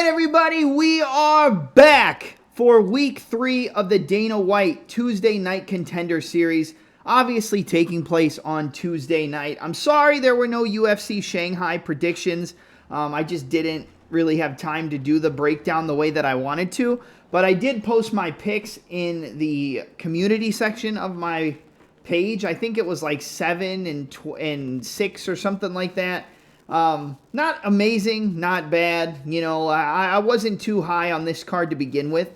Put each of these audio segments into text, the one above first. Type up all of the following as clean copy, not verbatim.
everybody, we are back for week 3 of the Dana White Tuesday Night Contender Series, obviously taking place on Tuesday night. I'm sorry there were no UFC Shanghai predictions. I just didn't really have time to do the breakdown the way that I wanted to, but I did post my picks in the community section of my page. I think it was like 7 and 6 or something like that. Not amazing, not bad. You know, I wasn't too high on this card to begin with.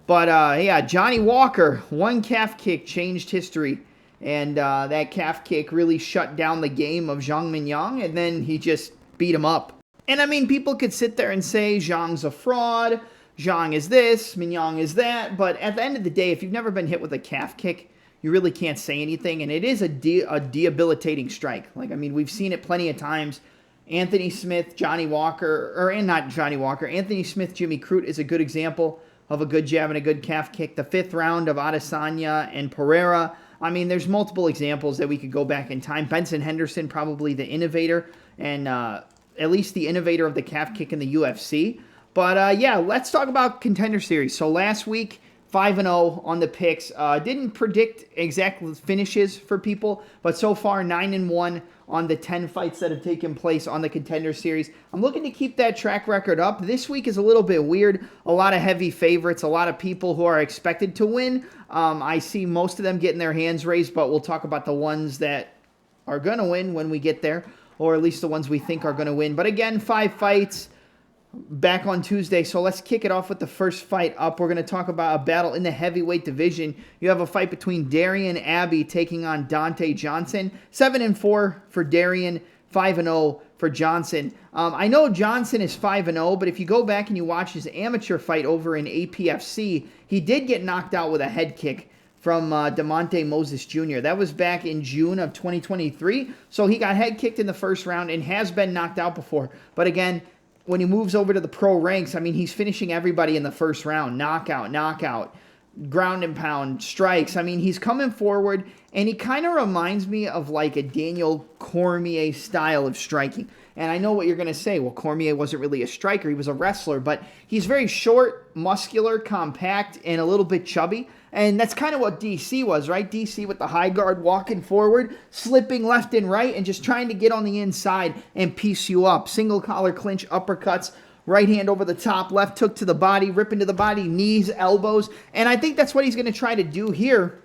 But, yeah, Johnny Walker, one calf kick changed history. And that calf kick really shut down the game of Zhang Mingyang. And then he just beat him up. And, I mean, people could sit there and say Zhang's a fraud. Zhang is this, Mingyang is that. But at the end of the day, if you've never been hit with a calf kick, you really can't say anything. And it is a debilitating strike. Like, I mean, we've seen it plenty of times. Anthony Smith, Johnny Walker, not Johnny Walker, Anthony Smith, Jimmy Crute is a good example of a good jab and a good calf kick. The 5th round of Adesanya and Pereira. I mean, there's multiple examples that we could go back in time. Benson Henderson, probably the innovator, and at least the innovator of the calf kick in the UFC. But, yeah, let's talk about Contender Series. So last week, 5-0 on the picks. Didn't predict exact finishes for people, but so far 9-1 on the 10 fights that have taken place on the Contender Series. I'm looking to keep that track record up. This week is a little bit weird. A lot of heavy favorites, a lot of people who are expected to win. I see most of them getting their hands raised, but we'll talk about the ones that are going to win when we get there, or at least the ones we think are going to win. But again, 5 fights back on Tuesday, so let's kick it off with the first fight up. We're going to talk about a battle in the heavyweight division. You have a fight between Darian Abbey taking on Dante Johnson. 7-4 for Darian, 5-0 for Johnson. I know Johnson is 5-0, but if you go back and you watch his amateur fight over in APFC, he did get knocked out with a head kick from DeMonte Moses Jr. That was back in June of 2023, so he got head kicked in the first round and has been knocked out before. But again, when he moves over to the pro ranks, I mean, he's finishing everybody in the first round. Knockout, ground and pound, strikes. I mean, he's coming forward, and he kind of reminds me of like a Daniel Cormier style of striking. And I know what you're going to say. Well, Cormier wasn't really a striker. He was a wrestler, but he's very short, muscular, compact, and a little bit chubby. And that's kind of what DC was, right? DC with the high guard walking forward, slipping left and right, and just trying to get on the inside and piece you up. Single collar clinch, uppercuts, right hand over the top, left hook to the body, rip into the body, knees, elbows. And I think that's what he's going to try to do here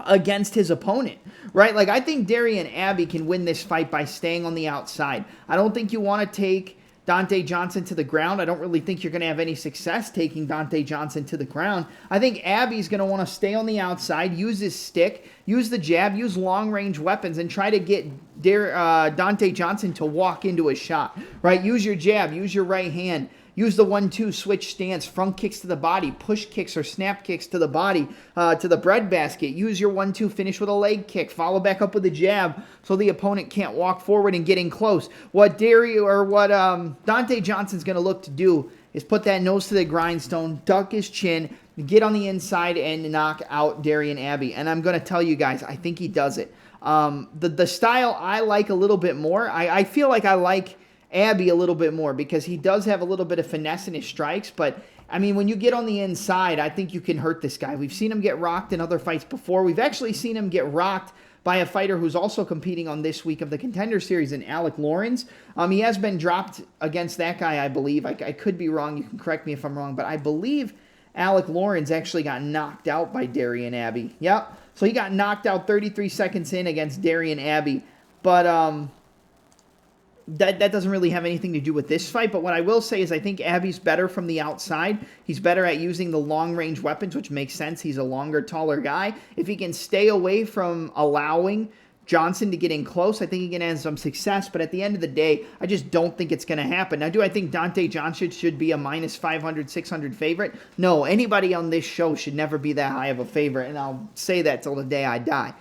against his opponent, right? Like, I think Darian Abbey can win this fight by staying on the outside. I don't think you want to take Dante Johnson to the ground. I don't really think you're going to have any success taking Dante Johnson to the ground. I think Abbey's going to want to stay on the outside, use his stick, use the jab, use long-range weapons, and try to get Dante Johnson to walk into a shot, right? Use your jab, use your right hand, use the 1-2 switch stance, front kicks to the body, push kicks or snap kicks to the body, to the breadbasket. Use your 1-2 finish with a leg kick. Follow back up with a jab so the opponent can't walk forward and get in close. What Dante Johnson's going to look to do is put that nose to the grindstone, duck his chin, get on the inside, and knock out Darian Abbey. And I'm going to tell you guys, I think he does it. The style I like a little bit more. I feel like I like Abbey a little bit more because he does have a little bit of finesse in his strikes, but I mean, when you get on the inside, I think you can hurt this guy. We've seen him get rocked in other fights before. We've actually seen him get rocked by a fighter who's also competing on this week of the Contender Series in Alec Lorenz. He has been dropped against that guy, I believe. I could be wrong. You can correct me if I'm wrong, but I believe Alec Lorenz actually got knocked out by Darian Abbey. Yep. So he got knocked out 33 seconds in against Darian Abbey. But that doesn't really have anything to do with this fight, but what I will say is I think Abbey's better from the outside. He's better at using the long-range weapons, which makes sense. He's a longer, taller guy. If he can stay away from allowing Johnson to get in close, I think he can have some success, but at the end of the day, I just don't think it's going to happen. Now, do I think Dante Johnson should be a minus 500, 600 favorite? No, anybody on this show should never be that high of a favorite, and I'll say that till the day I die.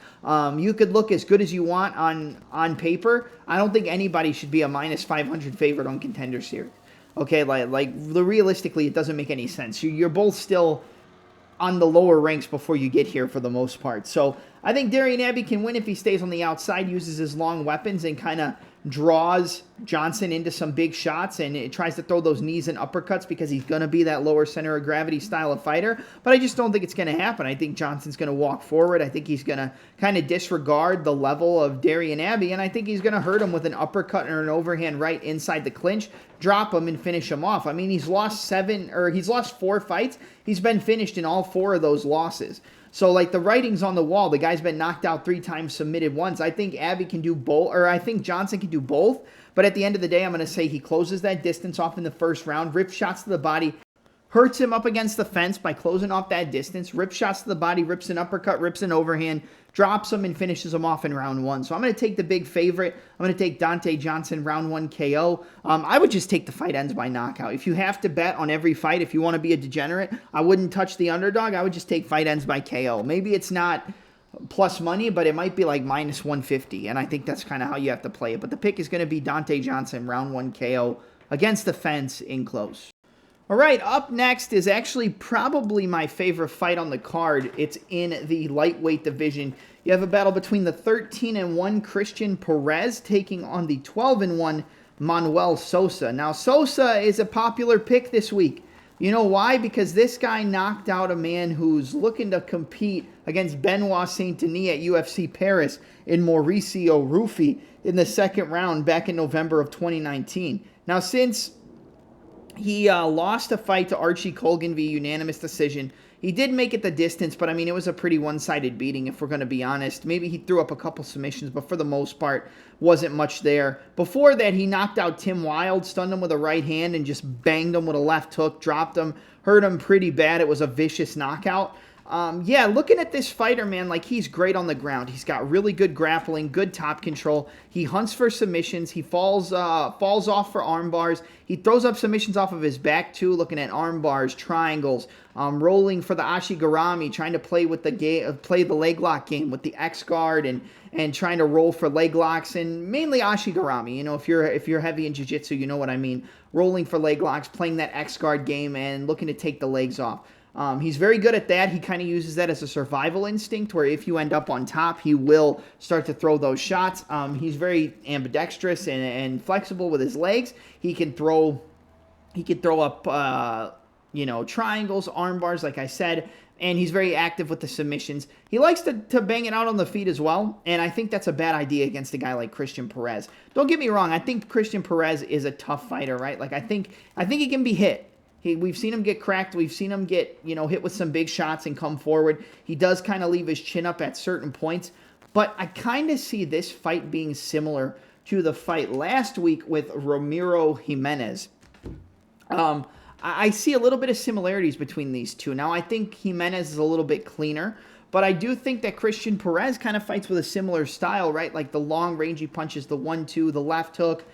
You could look as good as you want on paper. I don't think anybody should be a minus 500 favorite on Contender Series. Okay, realistically, it doesn't make any sense. You're both still on the lower ranks before you get here for the most part. So I think Darian Abbey can win if he stays on the outside, uses his long weapons, and kind of draws Johnson into some big shots and it tries to throw those knees and uppercuts because he's going to be that lower center of gravity style of fighter. But I just don't think it's going to happen. I think Johnson's going to walk forward. I think he's going to kind of disregard the level of Darian Abbey, and I think he's going to hurt him with an uppercut or an overhand right inside the clinch, drop him and finish him off. I mean, he's lost 4 fights. He's been finished in all 4 of those losses. So, like, the writing's on the wall. The guy's been knocked out 3 times, submitted once. I think Abbey can do both, or I think Johnson can do both. But at the end of the day, I'm going to say he closes that distance off in the first round, rips shots to the body, hurts him up against the fence by closing off that distance, rips shots to the body, rips an uppercut, rips an overhand, drops him, and finishes him off in round 1. So I'm going to take the big favorite. I'm going to take Dante Johnson, round 1 KO. I would just take the fight ends by knockout. If you have to bet on every fight, if you want to be a degenerate, I wouldn't touch the underdog. I would just take fight ends by KO. Maybe it's not plus money, but it might be like minus 150, and I think that's kind of how you have to play it. But the pick is going to be Dante Johnson, round 1 KO, against the fence in close. All right, up next is actually probably my favorite fight on the card. It's in the lightweight division. You have a battle between the 13-1 Christian Perez taking on the 12-1 Manuel Sousa. Now, Sousa is a popular pick this week. You know why? Because this guy knocked out a man who's looking to compete against Benoit Saint-Denis at UFC Paris in Mauricio Ruffi in the second round back in November of 2019. Now, since he lost a fight to Archie Colgan via unanimous decision, he did make it the distance, but I mean, it was a pretty one-sided beating, if we're going to be honest. Maybe he threw up a couple submissions, but for the most part, wasn't much there. Before that, he knocked out Tim Wilde, stunned him with a right hand, and just banged him with a left hook, dropped him, hurt him pretty bad. It was a vicious knockout. Yeah, looking at this fighter, man, like, he's great on the ground. He's got really good grappling, good top control. He hunts for submissions. He falls off for arm bars. He throws up submissions off of his back, too, looking at arm bars, triangles, rolling for the ashigarami, trying to play with play the leg lock game with the X guard and trying to roll for leg locks, and mainly ashigarami. You know, if you're heavy in jiu-jitsu, you know what I mean. Rolling for leg locks, playing that X guard game, and looking to take the legs off. He's very good at that. He kind of uses that as a survival instinct, where if you end up on top, he will start to throw those shots. He's very ambidextrous and flexible with his legs. He can throw up triangles, arm bars, like I said, and he's very active with the submissions. He likes to bang it out on the feet as well, and I think that's a bad idea against a guy like Christian Perez. Don't get me wrong. I think Christian Perez is a tough fighter, right? Like, I think he can be hit. We've seen him get cracked. We've seen him get, hit with some big shots and come forward. He does kind of leave his chin up at certain points. But I kind of see this fight being similar to the fight last week with Ramiro Jimenez. I see a little bit of similarities between these two. Now, I think Jimenez is a little bit cleaner, but I do think that Christian Perez kind of fights with a similar style, right? Like the long, rangy punches, the 1-2, the left hook,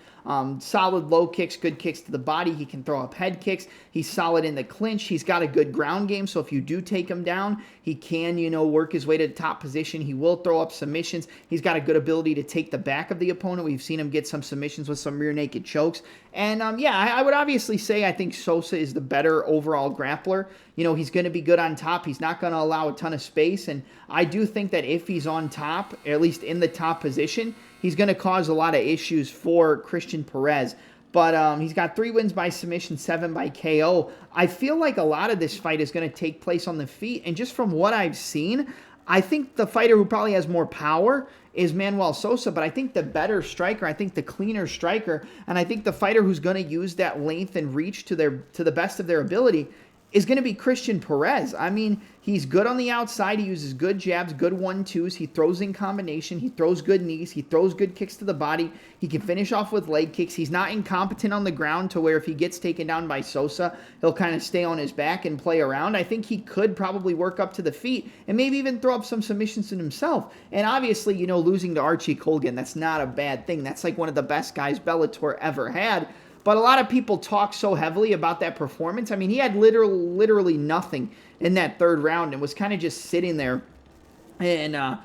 solid low kicks, good kicks to the body. He can throw up head kicks. He's solid in the clinch. He's got a good ground game, so if you do take him down, he can, work his way to the top position. He will throw up submissions. He's got a good ability to take the back of the opponent. We've seen him get some submissions with some rear naked chokes. And, I would obviously say I think Sousa is the better overall grappler. He's going to be good on top. He's not going to allow a ton of space, and I do think that if he's on top, or at least in the top position, he's going to cause a lot of issues for Christian Perez. But he's got 3 wins by submission, 7 by KO. I feel like a lot of this fight is going to take place on the feet. And just from what I've seen, I think the fighter who probably has more power is Manuel Sousa. But I think the better striker, I think the cleaner striker, and I think the fighter who's going to use that length and reach to the best of their ability is going to be Christian Perez. I mean, he's good on the outside. He uses good jabs, good 1-2s. He throws in combination. He throws good knees. He throws good kicks to the body. He can finish off with leg kicks. He's not incompetent on the ground to where if he gets taken down by Sousa, he'll kind of stay on his back and play around. I think he could probably work up to the feet and maybe even throw up some submissions in himself. And obviously, losing to Archie Colgan, that's not a bad thing. That's like one of the best guys Bellator ever had. But a lot of people talk so heavily about that performance. I mean, he had literally nothing in that third round and was kind of just sitting there and,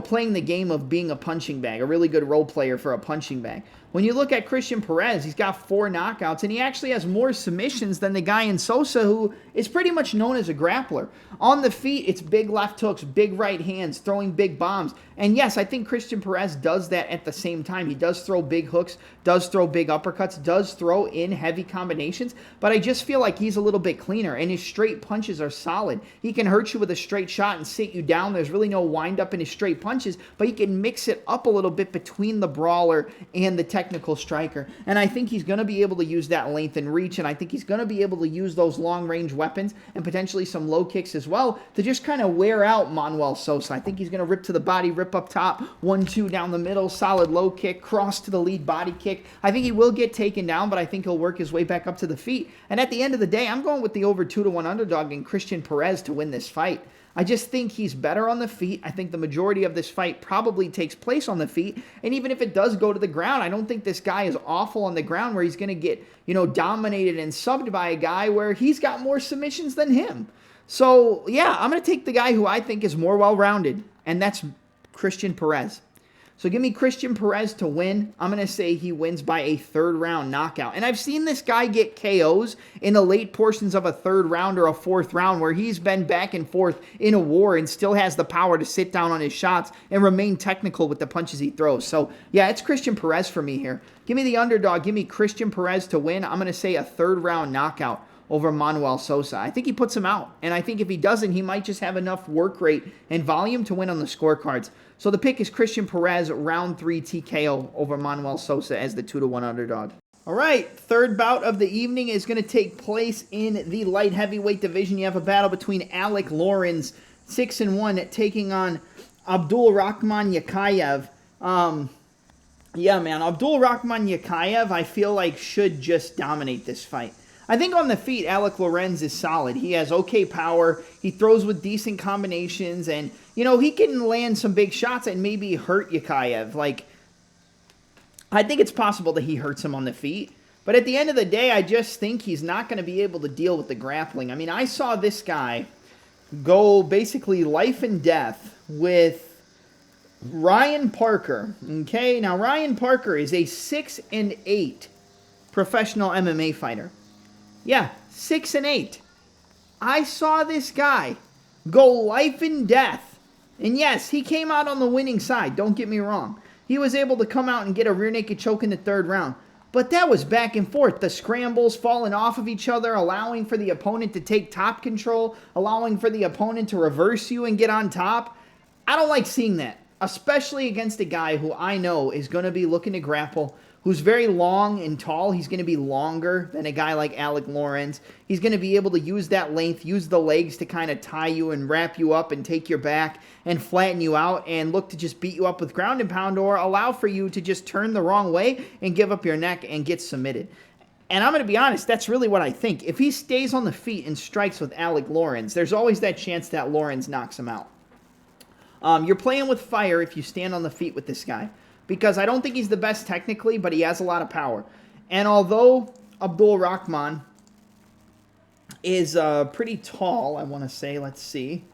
playing the game of being a punching bag, a really good role player for a punching bag. When you look at Christian Perez, he's got 4 knockouts, and he actually has more submissions than the guy in Sousa, who is pretty much known as a grappler. On the feet, it's big left hooks, big right hands, throwing big bombs. And yes, I think Christian Perez does that at the same time. He does throw big hooks, does throw big uppercuts, does throw in heavy combinations, but I just feel like he's a little bit cleaner, and his straight punches are solid. He can hurt you with a straight shot and sit you down. There's really no wind up in his straight punches, but he can mix it up a little bit between the brawler and the technical striker. And I think he's going to be able to use that length and reach, and I think he's going to be able to use those long-range weapons and potentially some low kicks as well to just kind of wear out Manuel Sousa. I think he's going to rip to the body, rip up top, 1-2 down the middle, solid low kick, cross to the lead body kick. I think he will get taken down, but I think he'll work his way back up to the feet. And at the end of the day, I'm going with the over 2-1 underdog in Christian Perez to win this fight. I just think he's better on the feet. I think the majority of this fight probably takes place on the feet. And even if it does go to the ground, I don't think this guy is awful on the ground where he's going to get, dominated and subbed by a guy where he's got more submissions than him. So, yeah, I'm going to take the guy who I think is more well-rounded, and that's Christian Perez. So give me Christian Perez to win. I'm going to say he wins by a 3rd round knockout. And I've seen this guy get KOs in the late portions of a 3rd round or a 4th round where he's been back and forth in a war and still has the power to sit down on his shots and remain technical with the punches he throws. So, yeah, it's Christian Perez for me here. Give me the underdog. Give me Christian Perez to win. I'm going to say a 3rd round knockout over Manuel Sousa. I think he puts him out. And I think if he doesn't, he might just have enough work rate and volume to win on the scorecards. So the pick is Christian Perez, round 3 TKO over Manuel Sousa as the 2-1 underdog. All right, 3rd bout of the evening is going to take place in the light heavyweight division. You have a battle between Lorenz, 6-1, taking on Abdulrahman Yakhyaev. Yeah, man, Abdulrahman Yakhyaev, I feel like should just dominate this fight. I think on the feet, Lorenz is solid. He has okay power. He throws with decent combinations. And, he can land some big shots and maybe hurt Yakhyaev. I think it's possible that he hurts him on the feet. But at the end of the day, I just think he's not going to be able to deal with the grappling. I mean, I saw this guy go basically life and death with Ryan Parker. Okay, now Ryan Parker is a 6-8 professional MMA fighter. Yeah, 6-8. I saw this guy go life and death. And yes, he came out on the winning side. Don't get me wrong. He was able to come out and get a rear naked choke in the 3rd round. But that was back and forth. The scrambles falling off of each other, allowing for the opponent to take top control, allowing for the opponent to reverse you and get on top. I don't like seeing that, especially against a guy who I know is going to be looking to grapple, who's very long and tall. He's going to be longer than a guy like Lorenz. He's going to be able to use that length, use the legs to kind of tie you and wrap you up and take your back and flatten you out and look to just beat you up with ground and pound or allow for you to just turn the wrong way and give up your neck and get submitted. And I'm going to be honest, that's really what I think. If he stays on the feet and strikes with Lorenz, there's always that chance that Lorenz knocks him out. You're playing with fire if you stand on the feet with this guy, because I don't think he's the best technically, but he has a lot of power. And although Abdulrahman is pretty tall, I want to say, let's see.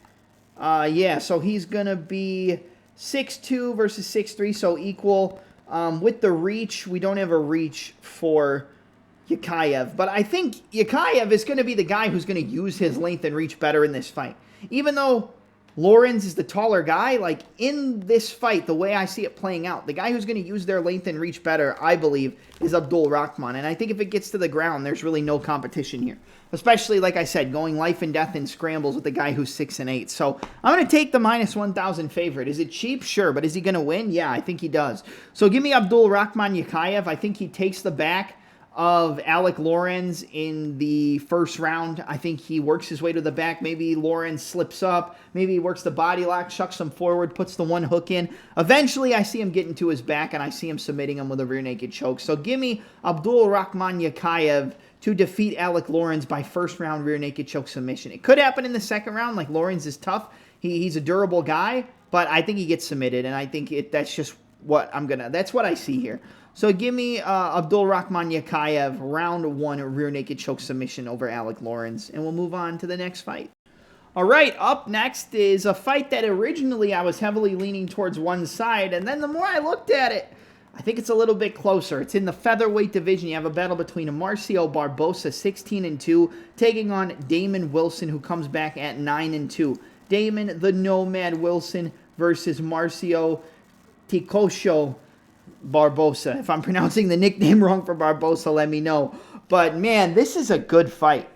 Yeah, so he's going to be 6'2 versus 6'3, so equal. With the reach, we don't have a reach for Yakhyaev, but I think Yakhyaev is going to be the guy who's going to use his length and reach better in this fight. Even though Lorenz is the taller guy, in this fight, the way I see it playing out, the guy who's going to use their length and reach better, I believe, is Abdulrahman. And I think if it gets to the ground, there's really no competition here. Especially, like I said, going life and death in scrambles with the guy who's 6-8. So I'm going to take the minus 1,000 favorite. Is it cheap? Sure. But is he going to win? Yeah, I think he does. So give me Abdulrahman Yakhyaev. I think he takes the back of Lorenz in the 1st round. I think he works his way to the back. Maybe Lorenz slips up. Maybe he works the body lock, chucks him forward, puts the one hook in. Eventually, I see him getting to his back, and I see him submitting him with a rear naked choke. So give me Abdulrahman Yakhyaev to defeat Lorenz by 1st round rear naked choke submission. It could happen in the 2nd round. Lorenz is tough. He's a durable guy, but I think he gets submitted, and I think that's just what that's what I see here. So give me Abdulrahman Yakhyaev, round 1 rear naked choke submission over Lorenz, and we'll move on to the next fight. All right, up next is a fight that originally I was heavily leaning towards one side, and then the more I looked at it, I think it's a little bit closer. It's in the featherweight division. You have a battle between Marcio Barbosa, 16-2, taking on Damon Wilson, who comes back at 9-2. Damon the Nomad Wilson versus Marcio Ticosho Barbosa. If I'm pronouncing the nickname wrong for Barbosa, let me know. But, man, this is a good fight.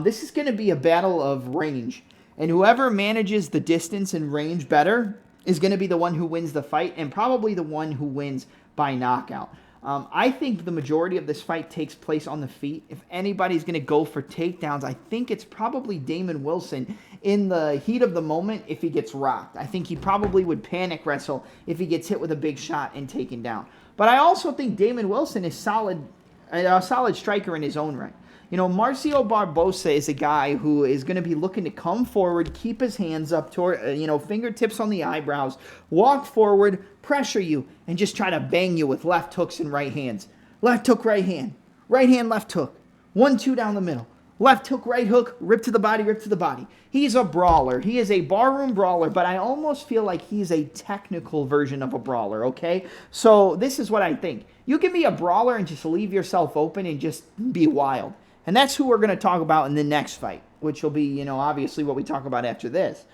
This is going to be a battle of range. And whoever manages the distance and range better is going to be the one who wins the fight and probably the one who wins by knockout. I think the majority of this fight takes place on the feet. If anybody's going to go for takedowns, I think it's probably Damon Wilson in the heat of the moment if he gets rocked. I think he probably would panic wrestle if he gets hit with a big shot and taken down. But I also think Damon Wilson is a solid striker in his own right. You know, Marcio Barbosa is a guy who is going to be looking to come forward, keep his hands up toward, fingertips on the eyebrows, walk forward, pressure you, and just try to bang you with left hooks and right hands. Left hook, right hand, left hook. 1-2 down the middle. Left hook, right hook, rip to the body, rip to the body. He's a brawler. He is a barroom brawler, but I almost feel like he's a technical version of a brawler, okay? So this is what I think. You can be a brawler and just leave yourself open and just be wild. And that's who we're going to talk about in the next fight, which will be, obviously what we talk about after this.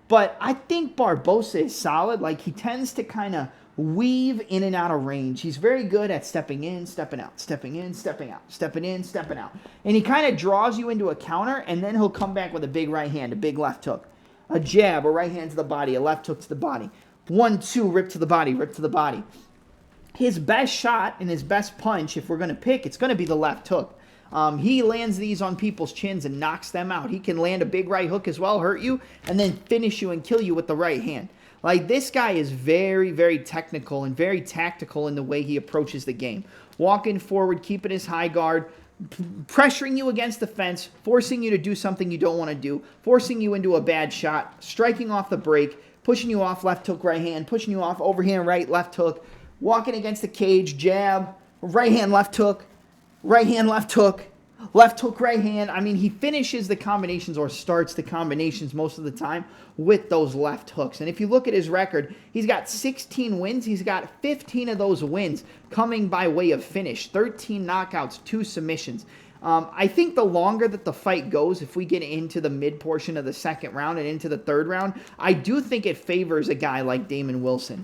But I think Barbosa is solid. Like, he tends to kind of weave in and out of range. He's very good at stepping in, stepping out, stepping in, stepping out, stepping in, stepping out. And he kind of draws you into a counter, and then he'll come back with a big right hand, a big left hook, a jab, a right hand to the body, a left hook to the body. 1-2, rip to the body, rip to the body. His best shot and his best punch, if we're going to pick, it's going to be the left hook. He lands these on people's chins and knocks them out. He can land a big right hook as well, hurt you, and then finish you and kill you with the right hand. Like, this guy is very, very technical and very tactical in the way he approaches the game. Walking forward, keeping his high guard, pressuring you against the fence, forcing you to do something you don't want to do, forcing you into a bad shot, striking off the break, pushing you off left hook, right hand, pushing you off overhand, right, left hook, walking against the cage, jab, right hand, left hook, right hand, left hook, right hand. I mean, he finishes the combinations or starts the combinations most of the time with those left hooks. And if you look at his record, he's got 16 wins. He's got 15 of those wins coming by way of finish. 13 knockouts, 2 submissions. I think the longer that the fight goes, if we get into the mid portion of the second round and into the third round, I do think it favors a guy like Damon Wilson.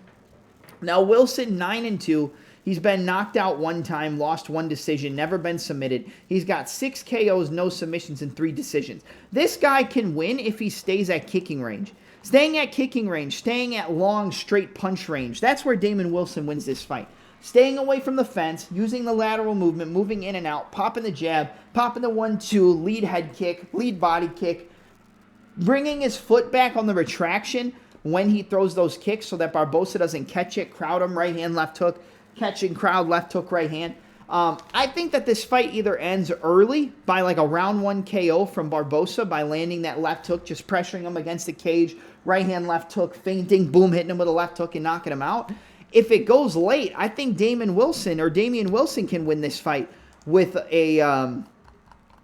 Now, Wilson, 9-2. He's been knocked out 1 time, lost 1 decision, never been submitted. He's got 6 KOs, no submissions, and 3 decisions. This guy can win if he stays at kicking range. Staying at kicking range, staying at long, straight punch range. That's where Damon Wilson wins this fight. Staying away from the fence, using the lateral movement, moving in and out, popping the jab, popping the 1-2, lead head kick, lead body kick, bringing his foot back on the retraction when he throws those kicks so that Barbosa doesn't catch it, crowd him, right hand, left hook, catching crowd, left hook, right hand. I think that this fight either ends early by like a round 1 KO from Barbosa by landing that left hook, just pressuring him against the cage, right hand, left hook, feinting, boom, hitting him with a left hook and knocking him out. If it goes late, I think Damian Wilson can win this fight with a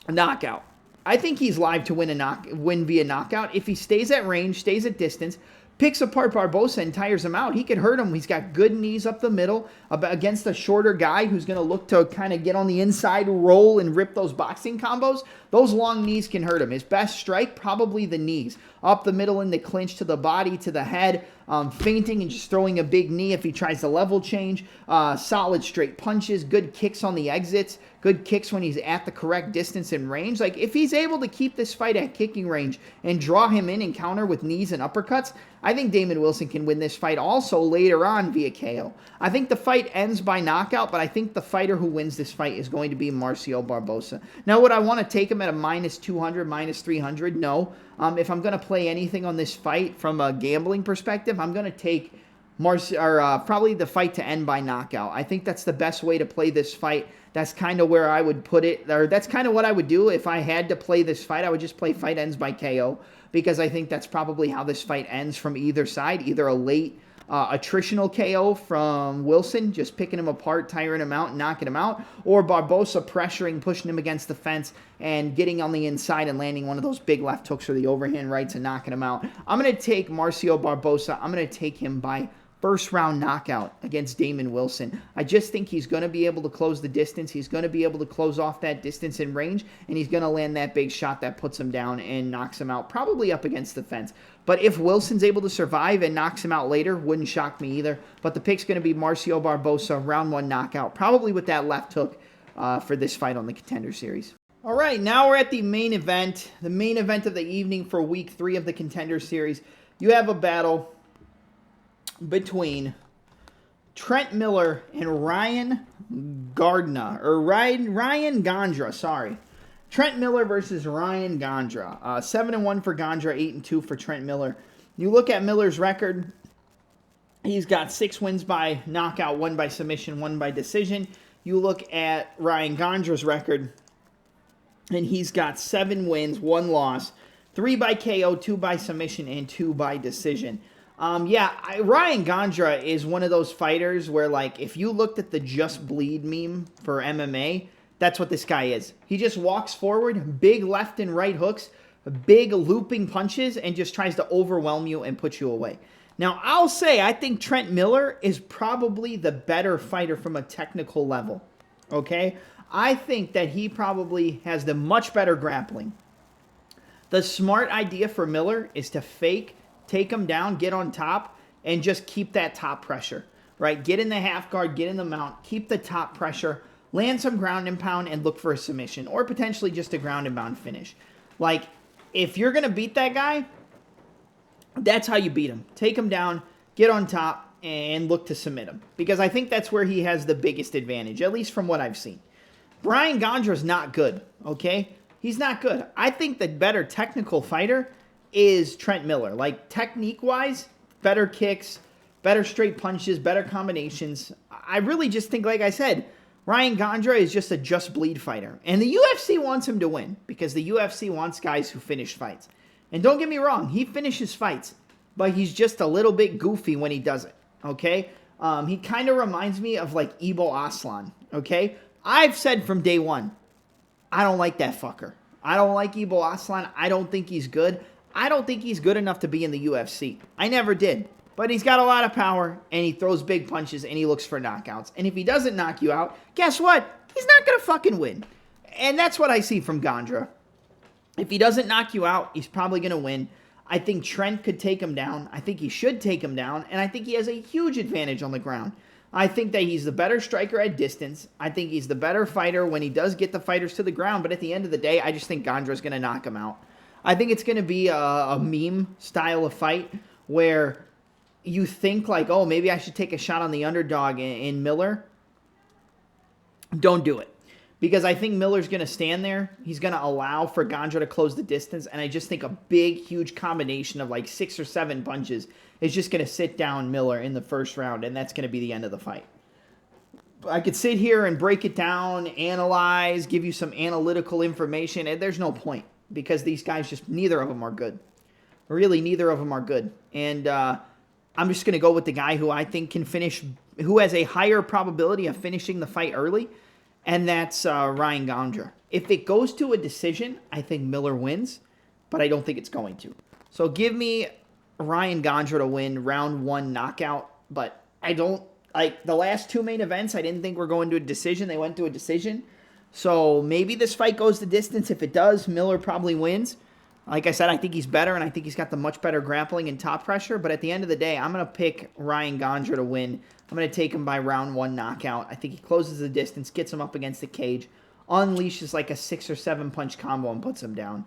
knockout. I think he's live to win via knockout. If he stays at range, stays at distance, picks apart Barbosa and tires him out, he could hurt him. He's got good knees up the middle against a shorter guy who's going to look to kind of get on the inside, roll, and rip those boxing combos. Those long knees can hurt him. His best strike, probably the knees. Up the middle in the clinch to the body, to the head, feinting and just throwing a big knee if he tries to level change. Solid straight punches, good kicks on the exits, good kicks when he's at the correct distance and range. Like, if he's able to keep this fight at kicking range and draw him in and counter with knees and uppercuts, I think Damon Wilson can win this fight also later on via KO. I think the fight ends by knockout, but I think the fighter who wins this fight is going to be Marcio Barbosa. Now, would I want to take him at a -200, -300? No. If I'm going to play anything on this fight from a gambling perspective, I'm going to take probably the fight to end by knockout. I think that's the best way to play this fight. That's kind of where I would put it, or that's kind of what I would do if I had to play this fight. I would just play fight ends by KO, because I think that's probably how this fight ends from either side, either a late attritional KO from Wilson, just picking him apart, tiring him out, and knocking him out, or Barbosa pressuring, pushing him against the fence, and getting on the inside and landing one of those big left hooks or the overhand rights and knocking him out. I'm going to take Marcio Barbosa. I'm going to take him by first-round knockout against Damon Wilson. I just think he's going to be able to close the distance. He's going to be able to close off that distance in range, and he's going to land that big shot that puts him down and knocks him out, probably up against the fence. But if Wilson's able to survive and knocks him out later, wouldn't shock me either. But the pick's going to be Marcio Barbosa, round 1 knockout, probably with that left hook for this fight on the Contender Series. All right, now we're at the main event of the evening for week 3 of the Contender Series. You have a battle between Trent Miller and Ryan Gandra, sorry. Trent Miller versus Ryan Gandra. 7-1 for Gandra, 8-2 for Trent Miller. You look at Miller's record, he's got 6 wins by knockout, 1 by submission, 1 by decision. You look at Ryan Gandra's record, and he's got 7 wins, 1 loss, 3 by KO, 2 by submission, and 2 by decision. Ryan Gandra is one of those fighters where, like, if you looked at the Just Bleed meme for MMA, that's what this guy is. He just walks forward, big left and right hooks, big looping punches, and just tries to overwhelm you and put you away. Now, I'll say I think Trent Miller is probably the better fighter from a technical level, okay? I think that he probably has the much better grappling. The smart idea for Miller is to fake, take him down, get on top, and just keep that top pressure, right? Get in the half guard, get in the mount, keep the top pressure, land some ground and pound, and look for a submission, or potentially just a ground and pound finish. Like, if you're going to beat that guy, that's how you beat him. Take him down, get on top, and look to submit him. Because I think that's where he has the biggest advantage, at least from what I've seen. Ryan Gandra's not good, okay? He's not good. I think the better technical fighter is Trent Miller. Like, technique-wise, better kicks, better straight punches, better combinations. I really just think, like I said, Ryan Gandra is just a Just Bleed fighter. And the UFC wants him to win because the UFC wants guys who finish fights. And don't get me wrong, he finishes fights, but he's just a little bit goofy when he does it, okay? He kind of reminds me of, like, Ibo Aslan, okay? I've said from day one, I don't like that fucker. I don't like Ibo Aslan. I don't think he's good. I don't think he's good enough to be in the UFC. I never did. But he's got a lot of power, and he throws big punches, and he looks for knockouts. And if he doesn't knock you out, guess what? He's not going to fucking win. And that's what I see from Gandra. If he doesn't knock you out, he's probably going to win. I think Trent could take him down. I think he should take him down. And I think he has a huge advantage on the ground. I think that he's the better striker at distance. I think he's the better fighter when he does get the fighters to the ground. But at the end of the day, I just think Gandra's going to knock him out. I think it's going to be a meme style of fight where you think like, oh, maybe I should take a shot on the underdog in Miller. Don't do it. Because I think Miller's going to stand there. He's going to allow for Gandra to close the distance. And I just think a big, huge combination of like 6 or 7 punches is just going to sit down Miller in the first round. And that's going to be the end of the fight. I could sit here and break it down, analyze, give you some analytical information. And there's no point. Because these guys just, neither of them are good. Really, neither of them are good. And I'm just going to go with the guy who I think can finish, who has a higher probability of finishing the fight early. And that's Ryan Gandra. If it goes to a decision, I think Miller wins. But I don't think it's going to. So give me Ryan Gandra to win round 1 knockout. But I don't, like the last 2 main events, I didn't think were going to a decision. They went to a decision. So maybe this fight goes the distance. If it does, Miller probably wins. Like I said, I think he's better, and I think he's got the much better grappling and top pressure. But at the end of the day, I'm going to pick Ryan Gandra to win. I'm going to take him by round 1 knockout. I think he closes the distance, gets him up against the cage, unleashes like a 6 or 7 punch combo, and puts him down.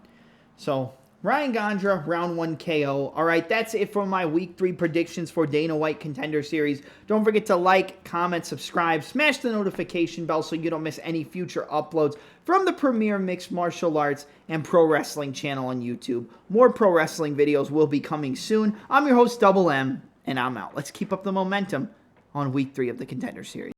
So Ryan Gandra, round 1 KO. All right, that's it for my week 3 predictions for Dana White Contender Series. Don't forget to like, comment, subscribe, smash the notification bell so you don't miss any future uploads from the premier mixed martial arts and pro wrestling channel on YouTube. More pro wrestling videos will be coming soon. I'm your host, Double M, and I'm out. Let's keep up the momentum on week 3 of the Contender Series.